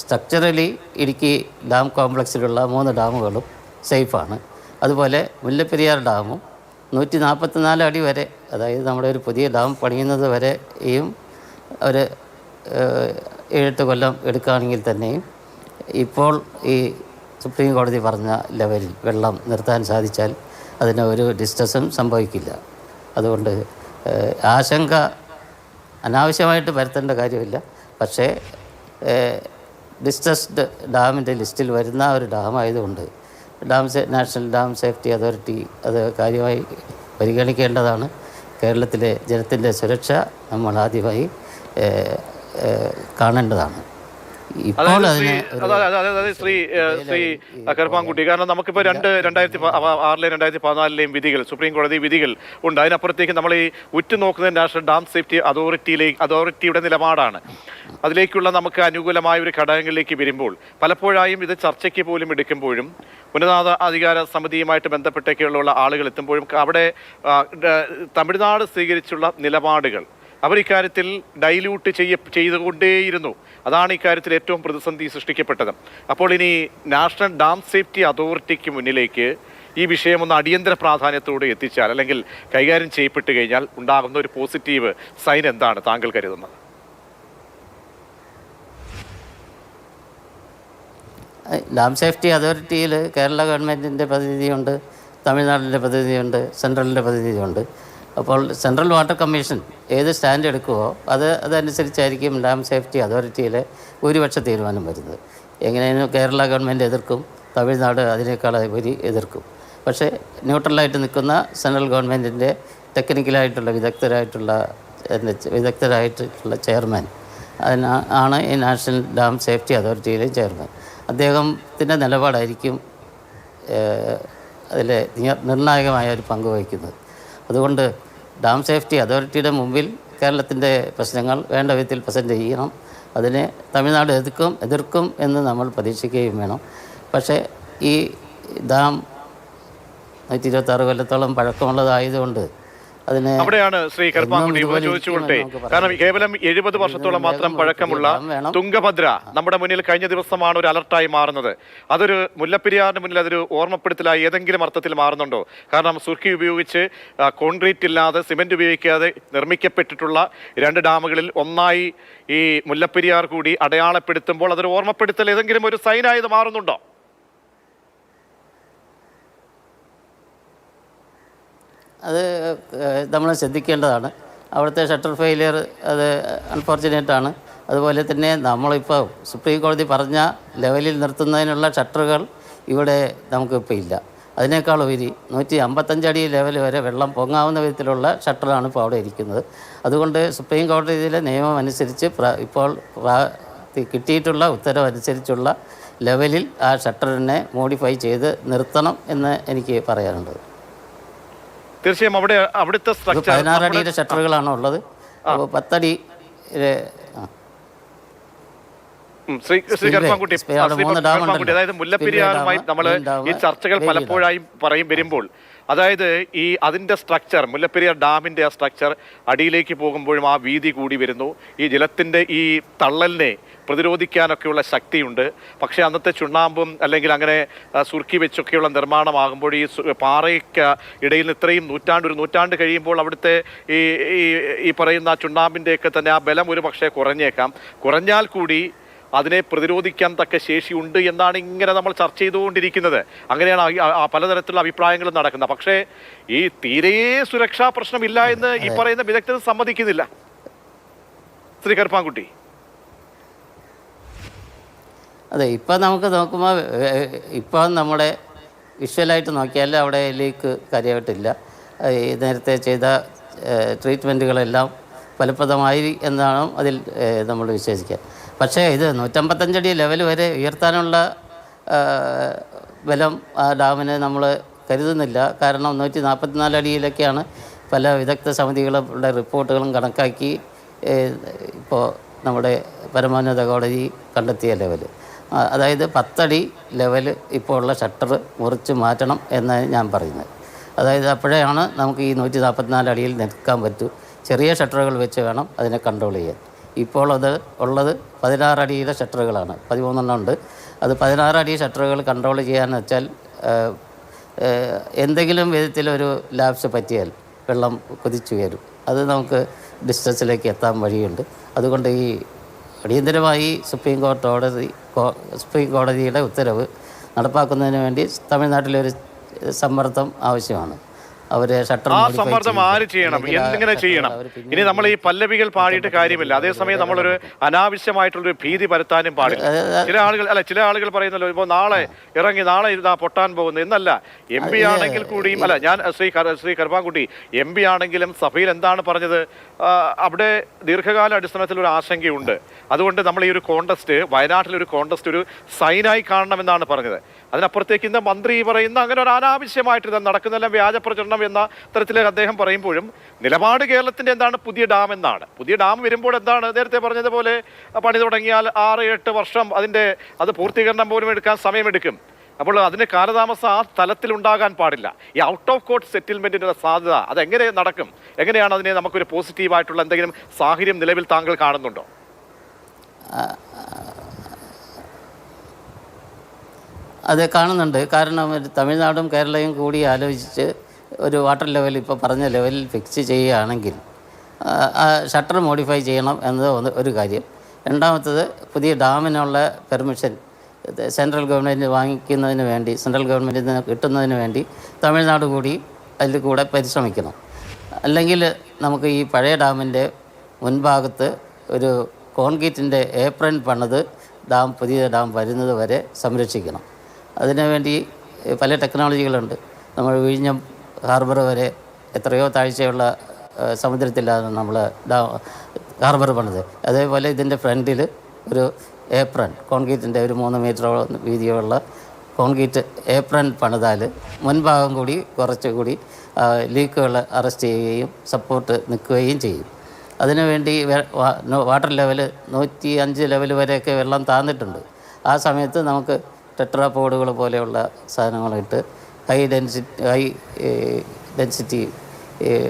സ്ട്രക്ചറലി ഇടുക്കി ഡാം കോംപ്ലക്സിലുള്ള 3 ഡാമുകളും സേഫാണ്. അതുപോലെ മുല്ലപ്പെരിയാർ ഡാമും 144 അടി വരെ, അതായത് നമ്മുടെ ഒരു പുതിയ ഡാം പണിയുന്നത് വരെയും ഒരു 7-8 കൊല്ലം എടുക്കുകയാണെങ്കിൽ തന്നെയും ഇപ്പോൾ ഈ സുപ്രീം കോടതി പറഞ്ഞ ലെവലിൽ വെള്ളം നിർത്താൻ സാധിച്ചാൽ അതിന് ഒരു ഡിസ്ട്രസും സംഭവിക്കില്ല. അതുകൊണ്ട് ആശങ്ക അനാവശ്യമായിട്ട് വരുത്തേണ്ട കാര്യമില്ല. പക്ഷേ ഡിസ്ട്രസ്ഡ് ഡാമിൻ്റെ ലിസ്റ്റിൽ വരുന്ന ഒരു ഡാമായതുകൊണ്ട് നാഷണൽ ഡാം സേഫ്റ്റി അതോറിറ്റി അത് കാര്യമായി പരിഗണിക്കേണ്ടതാണ്. കേരളത്തിലെ ജലത്തിൻ്റെ സുരക്ഷ നമ്മൾ ആദ്യമായി കാണേണ്ടതാണ്. ഇപ്പോൾ അതിന് ശ്രീ കറുപ്പാൻകുട്ടി, കാരണം നമുക്കിപ്പോൾ 2006 2014 വിധികൾ, സുപ്രീം കോടതി വിധികൾ ഉണ്ട്. അതിനപ്പുറത്തേക്ക് നമ്മൾ ഈ ഉറ്റുനോക്കുന്നത് നാഷണൽ ഡാം സേഫ്റ്റി അതോറിറ്റിയുടെ നിലപാടാണ്. അതിലേക്കുള്ള നമുക്ക് അനുകൂലമായ ഒരു ഘടകങ്ങളിലേക്ക് വരുമ്പോൾ പലപ്പോഴായും ഇത് ചർച്ചയ്ക്ക് പോലും എടുക്കുമ്പോഴും ഉന്നതാധികാര സമിതിയുമായിട്ട് ബന്ധപ്പെട്ടൊക്കെയുള്ള ആളുകൾ എത്തുമ്പോഴും അവിടെ തമിഴ്നാട് സ്വീകരിച്ചുള്ള നിലപാടുകൾ അവർ ഇക്കാര്യത്തിൽ ഡൈല്യൂട്ട് ചെയ്തുകൊണ്ടേയിരുന്നു. അതാണ് ഇക്കാര്യത്തിൽ ഏറ്റവും പ്രതിസന്ധി സൃഷ്ടിക്കപ്പെട്ടത്. അപ്പോൾ ഇനി നാഷണൽ ഡാം സേഫ്റ്റി അതോറിറ്റിക്ക് മുന്നിലേക്ക് ഈ വിഷയം ഒന്ന് അടിയന്തര പ്രാധാന്യത്തോടെ എത്തിച്ചാൽ, അല്ലെങ്കിൽ കൈകാര്യം ചെയ്യപ്പെട്ട് കഴിഞ്ഞാൽ ഉണ്ടാകുന്ന ഒരു പോസിറ്റീവ് സൈൻ എന്താണ് താങ്കൾ കരുതുന്നത്? ഡാം സേഫ്റ്റി അതോറിറ്റിയിൽ കേരള ഗവൺമെൻറ്റിൻ്റെ പ്രതിനിധിയുണ്ട്, തമിഴ്നാടിൻ്റെ പ്രതിനിധിയുണ്ട്, സെൻട്രലിൻ്റെ പ്രതിനിധിയുണ്ട്. അപ്പോൾ സെൻട്രൽ വാട്ടർ കമ്മീഷൻ ഏത് സ്റ്റാൻഡ് എടുക്കുമോ അതനുസരിച്ചായിരിക്കും ഡാം സേഫ്റ്റി അതോറിറ്റിയിലെ ഭൂരിപക്ഷ തീരുമാനം വരുന്നത്. എങ്ങനെയും കേരള ഗവൺമെൻറ് എതിർക്കും, തമിഴ്നാട് അതിനേക്കാൾ ഉപരി എതിർക്കും. പക്ഷേ ന്യൂട്രലായിട്ട് നിൽക്കുന്ന സെൻട്രൽ ഗവൺമെൻറ്റിൻ്റെ ടെക്നിക്കലായിട്ടുള്ള വിദഗ്ധരായിട്ടുള്ള ചെയർമാൻ ആണ് ഈ നാഷണൽ ഡാം സേഫ്റ്റി അതോറിറ്റിയിലെ ചെയർമാൻ. അദ്ദേഹത്തിൻ്റെ നിലപാടായിരിക്കും അതിൽ നിർണായകമായ ഒരു പങ്ക് വഹിക്കുന്നത്. അതുകൊണ്ട് ഡാം സേഫ്റ്റി അതോറിറ്റിയുടെ മുമ്പിൽ കേരളത്തിൻ്റെ പ്രശ്നങ്ങൾ വേണ്ട വിധത്തിൽ പ്രസൻറ്റ് ചെയ്യണം. അതിനെ തമിഴ്നാട് എതിർക്കും എന്ന് നമ്മൾ പ്രതീക്ഷിക്കുകയും വേണം. പക്ഷേ ഈ ഡാം 126 കൊല്ലത്തോളം പഴക്കമുള്ളതായതുകൊണ്ട് അവിടെയാണ് ശ്രീ കറുപ്പാൻകുട്ടി ചോദിച്ചുകൊണ്ടേ, കാരണം കേവലം 70 വർഷത്തോളം മാത്രം പഴക്കമുള്ള തുംഗഭദ്ര നമ്മുടെ മുന്നിൽ കഴിഞ്ഞ ദിവസമാണ് ഒരു അലർട്ടായി മാറുന്നത്. അതൊരു മുല്ലപ്പെരിയാറിന് മുന്നിൽ അതൊരു ഓർമ്മപ്പെടുത്തലായി ഏതെങ്കിലും അർത്ഥത്തിൽ മാറുന്നുണ്ടോ? കാരണം സുർക്കി ഉപയോഗിച്ച് കോൺക്രീറ്റ് ഇല്ലാതെ സിമെന്റ് ഉപയോഗിക്കാതെ നിർമ്മിക്കപ്പെട്ടിട്ടുള്ള 2 ഡാമുകളിൽ ഒന്നായി ഈ മുല്ലപ്പെരിയാർ കൂടി അടയാളപ്പെടുത്തുമ്പോൾ അതൊരു ഓർമ്മപ്പെടുത്തൽ ഏതെങ്കിലും ഒരു സൈനായത് മാറുന്നുണ്ടോ? അത് നമ്മൾ ശ്രദ്ധിക്കേണ്ടതാണ്. അവിടുത്തെ ഷട്ടർ ഫെയിലിയർ അത് അൺഫോർച്ചുനേറ്റാണ്. അതുപോലെ തന്നെ നമ്മളിപ്പോൾ സുപ്രീം കോടതി പറഞ്ഞ ലെവലിൽ നിർത്തുന്നതിനുള്ള ഷട്ടറുകൾ ഇവിടെ നമുക്കിപ്പോൾ ഇല്ല. അതിനേക്കാൾ ഉപരി 155 അടി ലെവൽ വരെ വെള്ളം പൊങ്ങാവുന്ന വിധത്തിലുള്ള ഷട്ടറാണ് ഇപ്പോൾ അവിടെ ഇരിക്കുന്നത്. അതുകൊണ്ട് സുപ്രീം കോടതിയിലെ നിയമം അനുസരിച്ച് ഇപ്പോൾ കിട്ടിയിട്ടുള്ള ഉത്തരവ് അനുസരിച്ചുള്ള ലെവലിൽ ആ ഷട്ടറിനെ മോഡിഫൈ ചെയ്ത് നിർത്തണം എന്ന് എനിക്ക് പറയാനുണ്ട്. തീർച്ചയായും അവിടുത്തെ 16 അടിയുടെ ഷട്ടറുകളാണ് ഉള്ളത്. അപ്പോൾ 10 അടി അതായത് മുല്ലപ്പെരിയാറുമായി നമ്മൾ ഈ ചർച്ചകൾ പലപ്പോഴായും വരുമ്പോൾ, അതായത് ഈ അതിൻ്റെ സ്ട്രക്ചർ, മുല്ലപ്പെരിയാർ ഡാമിൻ്റെ ആ സ്ട്രക്ചർ അടിയിലേക്ക് പോകുമ്പോഴും ആ വീതി കൂടി വരുന്നു. ഈ ജലത്തിൻ്റെ ഈ തള്ളലിനെ പ്രതിരോധിക്കാനൊക്കെയുള്ള ശക്തിയുണ്ട്. പക്ഷേ അന്നത്തെ ചുണ്ണാമ്പും അല്ലെങ്കിൽ അങ്ങനെ സുർക്കി വെച്ചൊക്കെയുള്ള നിർമ്മാണമാകുമ്പോൾ ഈ പാറയ്ക്ക് ഇടയിൽ നിന്ന് ഇത്രയും ഒരു നൂറ്റാണ്ട് കഴിയുമ്പോൾ അവിടുത്തെ ഈ പറയുന്ന ചുണ്ണാമ്പിൻ്റെയൊക്കെ തന്നെ ആ ബലം ഒരു പക്ഷേ കുറഞ്ഞാൽ കൂടി അതിനെ പ്രതിരോധിക്കാൻ തക്ക ശേഷിയുണ്ട് എന്നാണ് ഇങ്ങനെ നമ്മൾ ചർച്ച ചെയ്തുകൊണ്ടിരിക്കുന്നത്. അങ്ങനെയാണ് പലതരത്തിലുള്ള അഭിപ്രായങ്ങളും നടക്കുന്നത്. പക്ഷേ ഈ തീരെ സുരക്ഷാ പ്രശ്നമില്ല എന്ന് ഈ പറയുന്ന വിദഗ്ധർ സമ്മതിക്കുന്നില്ല. ശ്രീ കറുപ്പാൻകുട്ടി, അതെ, ഇപ്പം നമുക്ക് നോക്കുമ്പോൾ ഇപ്പം നമ്മുടെ വിഷ്വലായിട്ട് നോക്കിയാൽ അവിടെ ലീക്ക് കാര്യമായിട്ടില്ല. നേരത്തെ ചെയ്ത ട്രീറ്റ്മെൻറ്റുകളെല്ലാം ഫലപ്രദമായി എന്നാണ് അതിൽ നമ്മൾ വിശ്വസിക്കുക. പക്ഷേ ഇത് 155 അടി ലെവൽ വരെ ഉയർത്താനുള്ള ബലം ആ ഡാമിന് നമ്മൾ കരുതുന്നില്ല. കാരണം 144 അടിയിലൊക്കെയാണ് പല വിദഗ്ധ സമിതികളുടെ റിപ്പോർട്ടുകളും കണക്കാക്കി ഇപ്പോൾ നമ്മുടെ പരമോന്നത കോടതി കണ്ടെത്തിയ ലെവൽ. അതായത് 10 അടി ലെവൽ ഇപ്പോൾ ഉള്ള ഷട്ടർ മുറിച്ച് മാറ്റണം എന്നാണ് ഞാൻ പറയുന്നത്. അതായത് അപ്പോഴാണ് നമുക്ക് ഈ 144 അടിയിൽ നിൽക്കാൻ പറ്റൂ. ചെറിയ ഷട്ടറുകൾ വെച്ച് വേണം അതിനെ കൺട്രോൾ ചെയ്യാൻ. ഇപ്പോൾ അത് ഉള്ളത് 16 അടിയിലെ ഷട്ടറുകളാണ്, 13 ഉണ്ട്. അത് 16 അടി ഷട്ടറുകൾ കൺട്രോൾ ചെയ്യാന്ന് വെച്ചാൽ എന്തെങ്കിലും വിധത്തിലൊരു ലാപ്സ് പറ്റിയാൽ വെള്ളം കുതിച്ചുയരും. അത് നമുക്ക് ഡിസ്ട്രസിലേക്ക് എത്താൻ വഴിയുണ്ട്. അതുകൊണ്ട് ഈ അടിയന്തരമായി സുപ്രീം കോടതിയുടെ ഉത്തരവ് നടപ്പാക്കുന്നതിന് വേണ്ടി തമിഴ്നാട്ടിലൊരു സമ്മർദ്ദം ആവശ്യമാണ്. അവരെ ഷട്ടർ ആ സമ്മർദ്ദം ആര് ചെയ്യണം, എന്തിങ്ങനെ ചെയ്യണം? ഇനി നമ്മൾ ഈ പല്ലവികൾ പാടിയിട്ട് കാര്യമില്ല. അതേസമയം നമ്മളൊരു അനാവശ്യമായിട്ടുള്ളൊരു ഭീതി പരത്താനും പാടില്ല. ചില ആളുകൾ പറയുന്നല്ലോ, ഇപ്പോൾ നാളെ ഇറങ്ങി നാളെ ഇരുന്നാ പൊട്ടാൻ പോകുന്നു എന്നല്ല. MP ആണെങ്കിൽ കൂടിയും അല്ല, ഞാൻ ശ്രീ കരുപ്പാൻകുട്ടി MP ആണെങ്കിലും സഭയിൽ എന്താണ് പറഞ്ഞത്? അവിടെ ദീർഘകാല അടിസ്ഥാനത്തിൽ ഒരു ആശങ്കയുണ്ട്. അതുകൊണ്ട് നമ്മൾ ഈ ഒരു കോണ്ടസ്റ്റ്, വയനാട്ടിലൊരു കോണ്ടസ്റ്റ് ഒരു സൈനായി കാണണമെന്നാണ് പറഞ്ഞത്. അതിനപ്പുറത്തേക്ക് ഇന്ന് മന്ത്രി പറയുന്ന അങ്ങനെ ഒരു അനാവശ്യമായിട്ട് ഇത് നടക്കുന്നെല്ലാം വ്യാജ പ്രചരണം എന്ന തരത്തിൽ അദ്ദേഹം പറയുമ്പോഴും നിലപാട് കേരളത്തിന്റെ എന്താണ്? പുതിയ ഡാം എന്നാണ്. പുതിയ ഡാം വരുമ്പോൾ എന്താണ്? നേരത്തെ പറഞ്ഞതുപോലെ പണി തുടങ്ങിയാൽ 6-8 വർഷം അത് പൂർത്തീകരണം പോലും എടുക്കാൻ സമയമെടുക്കും. അപ്പോൾ അതിന് കാലതാമസം ആ തലത്തിൽ ഉണ്ടാകാൻ പാടില്ല. ഈ ഔട്ട് ഓഫ് കോർട്ട് സെറ്റിൽമെന്റിന്റെ സാധ്യത അതെങ്ങനെ നടക്കും? എങ്ങനെയാണ് അതിനെ നമുക്കൊരു പോസിറ്റീവായിട്ടുള്ള എന്തെങ്കിലും സാഹചര്യം നിലവിൽ താങ്കൾ കാണുന്നുണ്ടോ? അത് കാണുന്നുണ്ട്. കാരണം തമിഴ്നാടും കേരളയും കൂടി ആലോചിച്ച് ഒരു വാട്ടർ ലെവൽ ഇപ്പോൾ പറഞ്ഞ ലെവലിൽ ഫിക്സ് ചെയ്യുകയാണെങ്കിൽ ഷട്ടർ മോഡിഫൈ ചെയ്യണം എന്നത് ഒരു കാര്യം. രണ്ടാമത്തത്, പുതിയ ഡാമിനുള്ള പെർമിഷൻ സെൻട്രൽ ഗവൺമെൻറ് വാങ്ങിക്കുന്നതിന് വേണ്ടി, സെൻട്രൽ ഗവൺമെൻറ്റിൽ നിന്ന് കിട്ടുന്നതിന് വേണ്ടി തമിഴ്നാട് കൂടി അതിൽ കൂടെ പരിശ്രമിക്കണം. അല്ലെങ്കിൽ നമുക്ക് ഈ പഴയ ഡാമിൻ്റെ മുൻഭാഗത്ത് ഒരു കോൺക്രീറ്റിൻ്റെ ഏപ്രൺ പണിത് പുതിയ ഡാം വരുന്നത് വരെ സംരക്ഷിക്കണം. അതിനുവേണ്ടി പല ടെക്നോളജികളുണ്ട്. നമ്മൾ വിഴിഞ്ഞം ഹാർബർ വരെ എത്രയോ താഴ്ചയുള്ള സമുദ്രത്തിലാണ് നമ്മൾ ഹാർബർ പണിത്. അതേപോലെ ഇതിൻ്റെ ഫ്രണ്ടിൽ ഒരു ഏപ്രൺ, കോൺക്രീറ്റിൻ്റെ ഒരു 3 മീറ്ററോളം വീതിയുള്ള കോൺക്രീറ്റ് ഏപ്രൺ പണിതാൽ മുൻഭാഗം കൂടി കുറച്ചുകൂടി ലീക്കുകൾ അറസ്റ്റ് ചെയ്യുകയും സപ്പോർട്ട് നിൽക്കുകയും ചെയ്യും. അതിനുവേണ്ടി വാട്ടർ ലെവൽ 105 ലെവൽ വരെയൊക്കെ വെള്ളം താഴ്ന്നിട്ടുണ്ട്. ആ സമയത്ത് നമുക്ക് ടെട്രാപോഡുകൾ പോലെയുള്ള സാധനങ്ങളിട്ട് ഹൈ ഡെൻസിറ്റി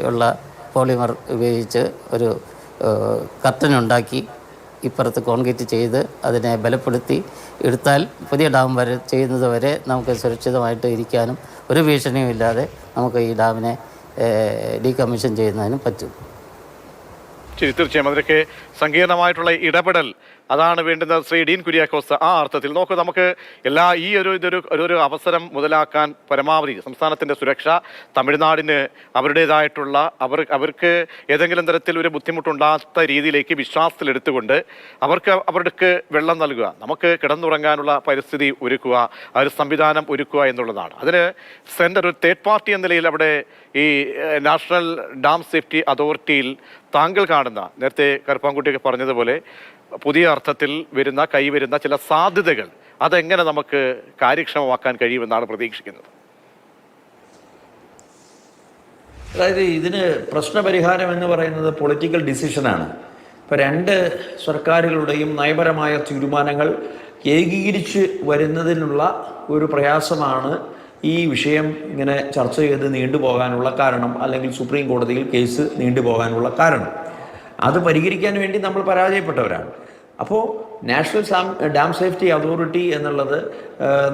ഉള്ള പോളിമർ ഉപയോഗിച്ച് ഒരു കർട്ടൻ ഉണ്ടാക്കി ഇപ്പുറത്ത് കോൺക്രീറ്റ് ചെയ്ത് അതിനെ ബലപ്പെടുത്തി എടുത്താൽ പുതിയ ഡാം ചെയ്യുന്നത് വരെ നമുക്ക് സുരക്ഷിതമായിട്ട് ഇരിക്കാനും ഒരു ഭീഷണിയും ഇല്ലാതെ നമുക്ക് ഈ ഡാമിനെ ഡീകമ്മീഷൻ ചെയ്യുന്നതിനും പറ്റും. ശരി, തീർച്ചയായും അതിലൊക്കെ സങ്കീർണമായിട്ടുള്ള ഇടപെടൽ അതാണ് വേണ്ടുന്നത് ശ്രീ ഡീൻ കുര്യാക്കോസ്. ആ അർത്ഥത്തിൽ നോക്കൂ, നമുക്ക് ഇതൊരു അവസരം മുതലാക്കാൻ പരമാവധി സംസ്ഥാനത്തിന്റെ സുരക്ഷ, തമിഴ്നാടിന് അവരുടേതായിട്ടുള്ള അവർക്ക് ഏതെങ്കിലും തരത്തിൽ ഒരു ബുദ്ധിമുട്ടുണ്ടാകാത്ത രീതിയിലേക്ക് വിശ്വാസത്തിലെടുത്തുകൊണ്ട് അവർക്ക് വെള്ളം നൽകുക, നമുക്ക് കിടന്നുറങ്ങാനുള്ള പരിസ്ഥിതി ഒരുക്കുക, ആ ഒരു സംവിധാനം ഒരുക്കുക എന്നുള്ളതാണ്. അതിന് സെൻറ്റർ ഒരു തേർഡ് പാർട്ടി എന്ന നിലയിൽ അവിടെ ഈ നാഷണൽ ഡാം സേഫ്റ്റി അതോറിറ്റിയിൽ താങ്കൾ കാണുന്ന, നേരത്തെ കരുപ്പാൻകുട്ടിയൊക്കെ പറഞ്ഞതുപോലെ പുതിയ അർത്ഥത്തിൽ കൈവരുന്ന ചില സാധ്യതകൾ അതെങ്ങനെ നമുക്ക് കാര്യക്ഷമമാക്കാൻ കഴിയുമെന്നാണ് പ്രതീക്ഷിക്കുന്നത്? അതായത് ഇതിന് പ്രശ്നപരിഹാരം എന്ന് പറയുന്നത് പൊളിറ്റിക്കൽ ഡിസിഷനാണ്. ഇപ്പോൾ 2 സർക്കാരുകളുടെയും നയപരമായ തീരുമാനങ്ങൾ ഏകീകരിച്ച് വരുന്നതിനുള്ള ഒരു പ്രയാസമാണ് ഈ വിഷയം ഇങ്ങനെ ചർച്ച ചെയ്ത് നീണ്ടുപോകാനുള്ള കാരണം, അല്ലെങ്കിൽ സുപ്രീം കോടതിയിൽ കേസ് നീണ്ടുപോകാനുള്ള കാരണം. അത് പരിഹരിക്കാൻ വേണ്ടി നമ്മൾ പരാജയപ്പെട്ടവരാണ്. അപ്പോൾ നാഷണൽ ഡാം സേഫ്റ്റി അതോറിറ്റി എന്നുള്ളത്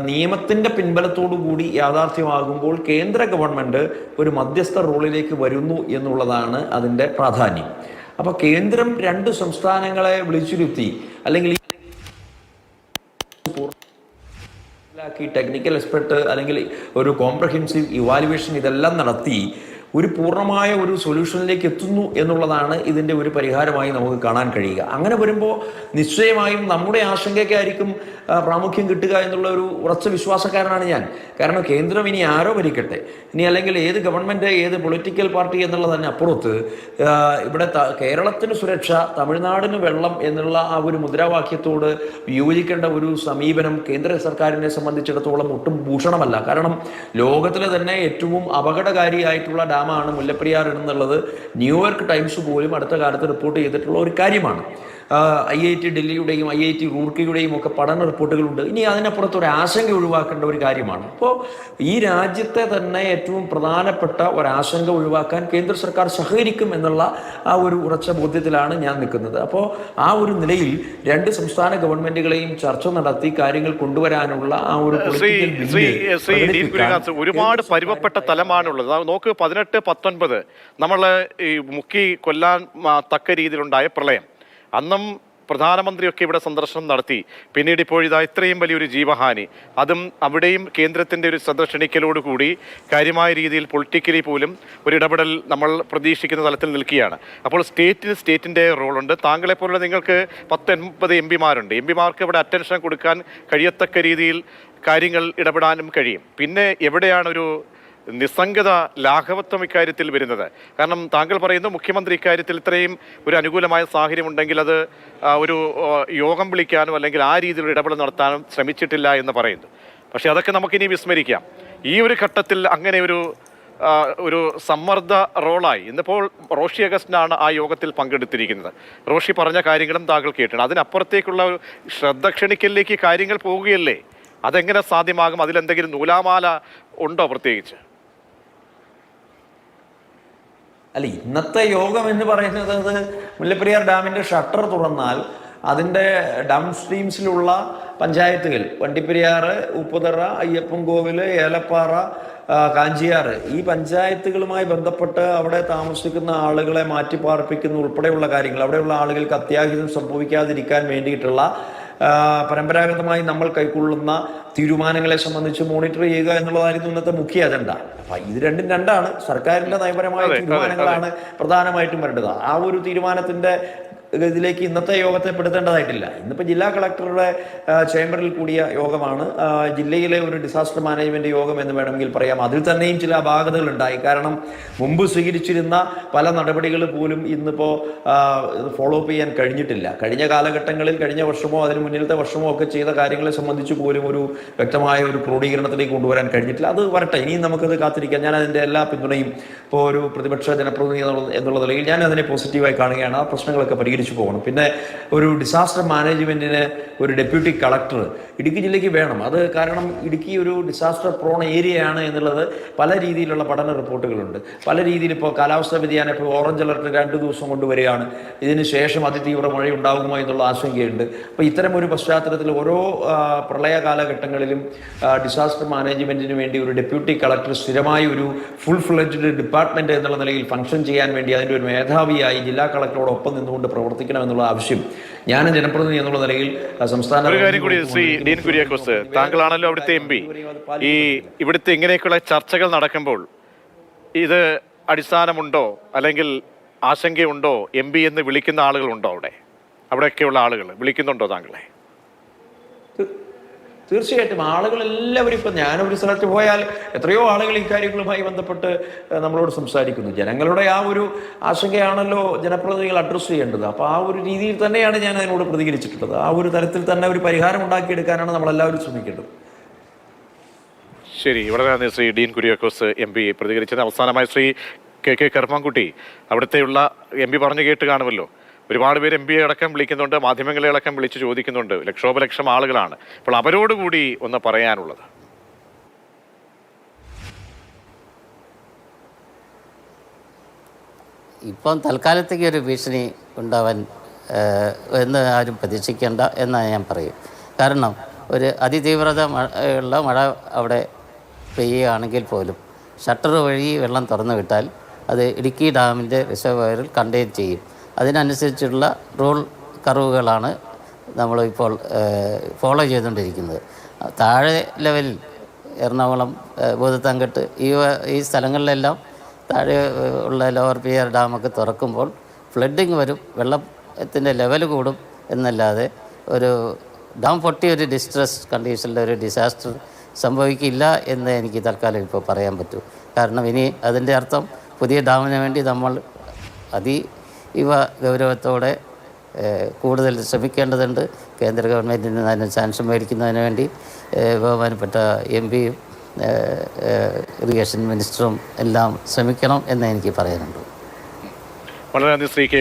നിയമത്തിൻ്റെ പിൻബലത്തോടു കൂടി യാഥാർത്ഥ്യമാകുമ്പോൾ കേന്ദ്ര ഗവൺമെൻറ് ഒരു മധ്യസ്ഥ റോളിലേക്ക് വരുന്നു എന്നുള്ളതാണ് അതിൻ്റെ പ്രാധാന്യം. അപ്പോൾ കേന്ദ്രം 2 സംസ്ഥാനങ്ങളെ വിളിച്ചിരുത്തി അല്ലെങ്കിൽ ടെക്നിക്കൽ എക്സ്പെർട്ട് അല്ലെങ്കിൽ ഒരു കോംപ്രഹെൻസീവ് ഇവാലുവേഷൻ ഇതെല്ലാം നടത്തി ഒരു പൂർണ്ണമായ ഒരു സൊല്യൂഷനിലേക്ക് എത്തുന്നു എന്നുള്ളതാണ് ഇതിൻ്റെ ഒരു പരിഹാരമായി നമുക്ക് കാണാൻ കഴിയുക. അങ്ങനെ വരുമ്പോൾ നിശ്ചയമായും നമ്മുടെ ആശങ്കയ്ക്കായിരിക്കും പ്രാമുഖ്യം കിട്ടുക എന്നുള്ള ഒരു ഉറച്ച വിശ്വാസക്കാരനാണ് ഞാൻ. കാരണം കേന്ദ്രം ഇനി ആരോ ഭരിക്കട്ടെ, ഇനി അല്ലെങ്കിൽ ഏത് ഗവൺമെൻറ്, ഏത് പൊളിറ്റിക്കൽ പാർട്ടി എന്നുള്ളതിന് അപ്പുറത്ത് ഇവിടെ കേരളത്തിന് സുരക്ഷ, തമിഴ്നാടിന് വെള്ളം എന്നുള്ള ആ ഒരു മുദ്രാവാക്യത്തോട് യോജിക്കേണ്ട ഒരു സമീപനം കേന്ദ്ര സർക്കാരിനെ സംബന്ധിച്ചിടത്തോളം ഒട്ടും ഭൂഷണമല്ല. കാരണം ലോകത്തിലെ തന്നെ ഏറ്റവും അപകടകാരിയായിട്ടുള്ള ഡാമാണ് മുല്ലപ്പെരിയാർ എന്നുള്ളത് ന്യൂയോർക്ക് ടൈംസ് പോലും അടുത്ത കാലത്ത് റിപ്പോർട്ട് ചെയ്തിട്ടുള്ള ഒരു കാര്യമാണ്. IIT ഡൽഹിയുടെയും IIT റൂർക്കിയുടെയും ഒക്കെ പഠന റിപ്പോർട്ടുകളുണ്ട്. ഇനി അതിനപ്പുറത്ത് ഒരു ആശങ്ക ഒഴിവാക്കേണ്ട ഒരു കാര്യമാണ്. അപ്പോൾ ഈ രാജ്യത്തെ തന്നെ ഏറ്റവും പ്രധാനപ്പെട്ട ഒരാശങ്ക ഒഴിവാക്കാൻ കേന്ദ്ര സർക്കാർ സഹകരിക്കും എന്നുള്ള ആ ഒരു ഉറച്ച ബോധ്യത്തിലാണ് ഞാൻ നിൽക്കുന്നത്. അപ്പോൾ ആ ഒരു നിലയിൽ രണ്ട് സംസ്ഥാന ഗവൺമെന്റുകളെയും ചർച്ച നടത്തി കാര്യങ്ങൾ കൊണ്ടുവരാനുള്ള ആ ഒരു ഒരുപാട് പരുവപ്പെട്ട തലമാണുള്ളത്. നോക്ക്, 18-19 നമ്മൾ ഈ മുക്കി കൊല്ലാൻ തക്ക രീതിയിലുണ്ടായ പ്രളയം, അന്നും പ്രധാനമന്ത്രിയൊക്കെ ഇവിടെ സന്ദർശനം നടത്തി. പിന്നീട് ഇപ്പോഴിതാ ഇത്രയും വലിയൊരു ജീവഹാനി, അതും അവിടെയും കേന്ദ്രത്തിൻ്റെ ഒരു ശ്രദ്ധ ക്ഷണിക്കലോടുകൂടി കാര്യമായ രീതിയിൽ പൊളിറ്റിക്കലി പോലും ഒരു ഇടപെടൽ നമ്മൾ പ്രതീക്ഷിക്കുന്ന തലത്തിൽ നിൽക്കുകയാണ്. അപ്പോൾ സ്റ്റേറ്റിൻ്റെ റോളുണ്ട്. താങ്കളെപ്പോലുള്ള നിങ്ങൾക്ക് 10-80 എംപിമാരുണ്ട്. എംപിമാർക്ക് ഇവിടെ അറ്റൻഷൻ കൊടുക്കാൻ കഴിയത്തക്ക രീതിയിൽ കാര്യങ്ങൾ ഇടപെടാനും കഴിയും. പിന്നെ എവിടെയാണ് ഒരു നിസ്സംഗത, ലാഘവത്വം ഇക്കാര്യത്തിൽ വരുന്നത്? കാരണം താങ്കൾ പറയുന്നു മുഖ്യമന്ത്രി ഇക്കാര്യത്തിൽ ഇത്രയും ഒരു അനുകൂലമായ സാഹചര്യം ഉണ്ടെങ്കിൽ അത് ഒരു യോഗം വിളിക്കാനോ അല്ലെങ്കിൽ ആ രീതിയിൽ ഇടപെടൽ നടത്താനും ശ്രമിച്ചിട്ടില്ല എന്ന് പറയുന്നു. പക്ഷേ അതൊക്കെ നമുക്കിനി വിസ്മരിക്കാം. ഈ ഒരു ഘട്ടത്തിൽ അങ്ങനെ ഒരു സമ്മർദ്ദ റോളായി ഇന്നിപ്പോൾ റോഷി അഗസ്റ്റിനാണ് ആ യോഗത്തിൽ പങ്കെടുത്തിരിക്കുന്നത്. റോഷി പറഞ്ഞ കാര്യങ്ങളും താങ്കൾ കേട്ടാണ്. അതിനപ്പുറത്തേക്കുള്ള ഒരു ശ്രദ്ധ ക്ഷണിക്കലിലേക്ക് കാര്യങ്ങൾ പോവുകയല്ലേ? അതെങ്ങനെ സാധ്യമാകും? അതിലെന്തെങ്കിലും നൂലാമാല ഉണ്ടോ പ്രത്യേകിച്ച്? അല്ല, ഇന്നത്തെ യോഗം എന്ന് പറയുന്നത് മുല്ലപ്പെരിയാർ ഡാമിൻ്റെ ഷട്ടർ തുറന്നാൽ അതിൻ്റെ ഡൗൺ സ്ട്രീംസിലുള്ള പഞ്ചായത്തുകൾ, വണ്ടിപ്പെരിയാർ, ഉപ്പുതറ, അയ്യപ്പൻകോവിൽ, ഏലപ്പാറ, കാഞ്ചിയാർ, ഈ പഞ്ചായത്തുകളുമായി ബന്ധപ്പെട്ട് അവിടെ താമസിക്കുന്ന ആളുകളെ മാറ്റിപ്പാർപ്പിക്കുന്ന ഉൾപ്പെടെയുള്ള കാര്യങ്ങൾ, അവിടെയുള്ള ആളുകൾക്ക് അത്യാഹിതം സംഭവിക്കാതിരിക്കാൻ വേണ്ടിയിട്ടുള്ള പരമ്പരാഗതമായി നമ്മൾ കൈക്കൊള്ളുന്ന തീരുമാനങ്ങളെ സംബന്ധിച്ച് മോണിറ്റർ ചെയ്യുക എന്നുള്ളതായിരുന്നു ഇന്നത്തെ മുഖ്യ അജണ്ട. അപ്പം ഇത് രണ്ടാണ്. സർക്കാരിൻ്റെ നയപരമായ തീരുമാനങ്ങളാണ് പ്രധാനമായിട്ടും വരേണ്ടത്. ആ ഒരു തീരുമാനത്തിൻ്റെ ഇതിലേക്ക് ഇന്നത്തെ യോഗത്തെ പെടുത്തേണ്ടതായിട്ടില്ല. ഇന്നിപ്പോൾ ജില്ലാ കളക്ടറുടെ ചേംബറിൽ കൂടിയ യോഗമാണ്, ജില്ലയിലെ ഒരു ഡിസാസ്റ്റർ മാനേജ്മെൻറ്റ് യോഗം എന്ന് വേണമെങ്കിൽ പറയാം. അതിൽ തന്നെയും ചില അപാകതകൾ ഉണ്ടായി. കാരണം മുമ്പ് സ്വീകരിച്ചിരുന്ന പല നടപടികൾ പോലും ഇന്നിപ്പോൾ ഫോളോ അപ്പ് ചെയ്യാൻ കഴിഞ്ഞിട്ടില്ല. കഴിഞ്ഞ കാലഘട്ടങ്ങളിൽ, കഴിഞ്ഞ വർഷമോ അതിന് മുന്നിലത്തെ വർഷമോ ഒക്കെ ചെയ്ത കാര്യങ്ങളെ സംബന്ധിച്ച് പോലും ഒരു വ്യക്തമായ ഒരു ക്രോഡീകരണത്തിലേക്ക് കൊണ്ടുവരാൻ കഴിഞ്ഞിട്ടില്ല. അത് വരട്ടെ, ഇനിയും നമുക്കത് കാത്തിരിക്കാം. ഞാൻ അതിൻ്റെ എല്ലാ പിന്തുണയും ഇപ്പോൾ ഒരു പ്രതിപക്ഷ ജനപ്രതിനിധി എന്നുള്ള നിലയിൽ ഞാൻ അതിനെ പോസിറ്റീവായി കാണുകയാണ്. ആ പ്രശ്നങ്ങളൊക്കെ പരിഹരിച്ചു പോകണം. പിന്നെ ഒരു ഡിസാസ്റ്റർ മാനേജ്മെൻറ്റിന് ഒരു ഡെപ്യൂട്ടി കളക്ടർ ഇടുക്കി ജില്ലയ്ക്ക് വേണം. അത് കാരണം ഇടുക്കി ഒരു ഡിസാസ്റ്റർ പ്രോൺ ഏരിയയാണ് എന്നുള്ളത് പല രീതിയിലുള്ള പഠന റിപ്പോർട്ടുകളുണ്ട്. പല രീതിയിൽ ഇപ്പോൾ കാലാവസ്ഥാ വ്യതിയാനം, ഇപ്പോൾ ഓറഞ്ച് അലർട്ട് 2 ദിവസം കൊണ്ടുവരികയാണ്. ഇതിന് ശേഷം അതിതീവ്ര മഴ ഉണ്ടാകുമോ എന്നുള്ള ആശങ്കയുണ്ട്. അപ്പോൾ ഇത്തരം ഒരു പശ്ചാത്തലത്തിൽ ഓരോ പ്രളയ കാലഘട്ടങ്ങളിലും ഡിസാസ്റ്റർ മാനേജ്മെൻറ്റിന് വേണ്ടി ഒരു ഡെപ്യൂട്ടി കളക്ടർ സ്ഥിരമായി ഒരു ഫുൾ ഫ്ലെഡ്ജ്ഡ് ഡിപ്പാർട്ട്മെൻറ്റ് എന്നുള്ള നിലയിൽ ഫംഗ്ഷൻ ചെയ്യാൻ വേണ്ടി അതിൻ്റെ ഒരു മേധാവിയായി ജില്ലാ കളക്ടറോടൊപ്പം നിന്നുകൊണ്ട് പ്രവർത്തിക്കണമെന്നുള്ള ആവശ്യം ഞാൻ ജനപ്രതിനിധി എന്നുള്ള നിലയിൽ സംസ്ഥാന ഒരു കാര്യം കൂടി ശ്രീ ഡീൻ കുര്യാക്കോസ്, താങ്കളാണല്ലോ അവിടുത്തെ MP. ഈ ഇവിടുത്തെ ഇങ്ങനെയൊക്കെയുള്ള ചർച്ചകൾ നടക്കുമ്പോൾ ഇത് അടിസ്ഥാനമുണ്ടോ അല്ലെങ്കിൽ ആശങ്കയുണ്ടോ? MP എന്ന് വിളിക്കുന്ന ആളുകളുണ്ടോ? അവിടെയൊക്കെയുള്ള ആളുകൾ വിളിക്കുന്നുണ്ടോ താങ്കളെ? തീർച്ചയായിട്ടും ആളുകളെല്ലാവരും, ഇപ്പം ഞാനൊരു സ്ഥലത്ത് പോയാൽ എത്രയോ ആളുകൾ ഈ കാര്യങ്ങളുമായി ബന്ധപ്പെട്ട് നമ്മളോട് സംസാരിക്കുന്നു. ജനങ്ങളുടെ ആ ഒരു ആശങ്കയാണല്ലോ ജനപ്രതിനിധികൾ അഡ്രസ്സ് ചെയ്യേണ്ടത്. അപ്പോൾ ആ ഒരു രീതിയിൽ തന്നെയാണ് ഞാൻ അതിനോട് പ്രതികരിച്ചിട്ടുള്ളത്. ആ ഒരു തരത്തിൽ തന്നെ ഒരു പരിഹാരം ഉണ്ടാക്കിയെടുക്കാനാണ് നമ്മളെല്ലാവരും ശ്രമിക്കേണ്ടത്. ശരി, ഇവിടെ ശ്രീ ഡീൻ കുര്യാക്കോസ് MP പ്രതികരിച്ചത്. അവസാനമായി ശ്രീ KK കരുമാൻകുട്ടി, അവിടുത്തെയുള്ള MP പറഞ്ഞു കേട്ട് കാണുമല്ലോ. ഒരുപാട് പേര് MP അടക്കം വിളിക്കുന്നുണ്ട്, മാധ്യമങ്ങളെ അടക്കം വിളിച്ച് ചോദിക്കുന്നുണ്ട്. ലക്ഷോപലക്ഷം ആളുകളാണ്. അപ്പോൾ അവരോടുകൂടി ഒന്ന് പറയാനുള്ളത്. ഇപ്പം തൽക്കാലത്തേക്ക് ഒരു ഭീഷണി ഉണ്ടാവാൻ എന്ന് ആരും പ്രതീക്ഷിക്കേണ്ട എന്നാണ് ഞാൻ പറയും. കാരണം ഒരു അതിതീവ്രത ഉള്ള മഴ അവിടെ പെയ്യുകയാണെങ്കിൽ പോലും ഷട്ടർ വഴി വെള്ളം തുറന്നു വിട്ടാൽ അത് ഇടുക്കി ഡാമിൻ്റെ റിസർവോയറിൽ കണ്ടെയ്ൻ ചെയ്യും. അതിനനുസരിച്ചുള്ള റൂൾ കർവുകളാണ് നമ്മളിപ്പോൾ ഫോളോ ചെയ്തുകൊണ്ടിരിക്കുന്നത്. താഴെ ലെവലിൽ എറണാകുളം, ഭൂതത്താൻകെട്ട് ഈ സ്ഥലങ്ങളിലെല്ലാം താഴെ ഉള്ള ലോവർ പിയർ ഡാമൊക്കെ തുറക്കുമ്പോൾ ഫ്ലഡിങ് വരും, വെള്ളത്തിൻ്റെ ലെവൽ കൂടും എന്നല്ലാതെ ഒരു ഡാം പൊട്ടി ഒരു ഡിസ്ട്രസ് കണ്ടീഷനിൽ ഒരു ഡിസാസ്റ്റർ സംഭവിക്കില്ല എന്ന് എനിക്ക് തൽക്കാലം ഇപ്പോൾ പറയാൻ പറ്റൂ. കാരണം ഇനി അതിൻ്റെ അർത്ഥം പുതിയ ഡാമിന് വേണ്ടി നമ്മൾ അതീവ ഗൗരവത്തോടെ കൂടുതൽ ശ്രമിക്കേണ്ടതുണ്ട്. കേന്ദ്ര ഗവൺമെൻറ്റിന് അതിന് സാങ്ഷൻ മേടിക്കുന്നതിന് വേണ്ടി ബഹുമാനപ്പെട്ട എംപിയും ഇറിഗേഷൻ മിനിസ്റ്ററും എല്ലാം ശ്രമിക്കണം എന്ന് എനിക്ക് പറയാനുണ്ട്. വളരെ നന്ദി ശ്രീ കെ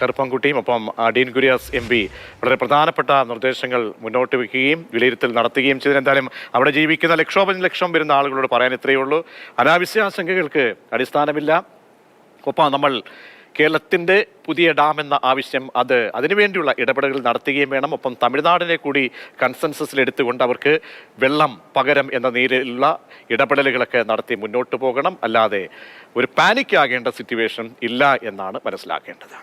കറുപ്പൻകുട്ടിയും ഒപ്പം ഡീൻ കുര്യാക്കോസ് എം പി വളരെ പ്രധാനപ്പെട്ട നിർദ്ദേശങ്ങൾ മുന്നോട്ട് വയ്ക്കുകയും വിലയിരുത്തൽ നടത്തുകയും ചെയ്തതിന് എന്തായാലും അവിടെ ജീവിക്കുന്ന ലക്ഷം വരുന്ന ആളുകളോട് പറയാൻ ഇത്രയേ ഉള്ളൂ. അനാവശ്യ ആശങ്കകൾക്ക് അടിസ്ഥാനമില്ല. ഒപ്പം നമ്മൾ കേരളത്തിൻ്റെ പുതിയ ഡാം എന്ന ആവശ്യം അതിനുവേണ്ടിയുള്ള ഇടപെടലുകൾ നടത്തുകയും വേണം. ഒപ്പം തമിഴ്നാടിനെ കൂടി കൺസെൻസസിലെടുത്തുകൊണ്ട് അവർക്ക് വെള്ളം പകരം എന്ന നിലയിലുള്ള ഇടപെടലുകളൊക്കെ നടത്തി മുന്നോട്ട് പോകണം. അല്ലാതെ ഒരു പാനിക് ആകേണ്ട സിറ്റുവേഷൻ ഇല്ല എന്നാണ് മനസ്സിലാക്കേണ്ടത്.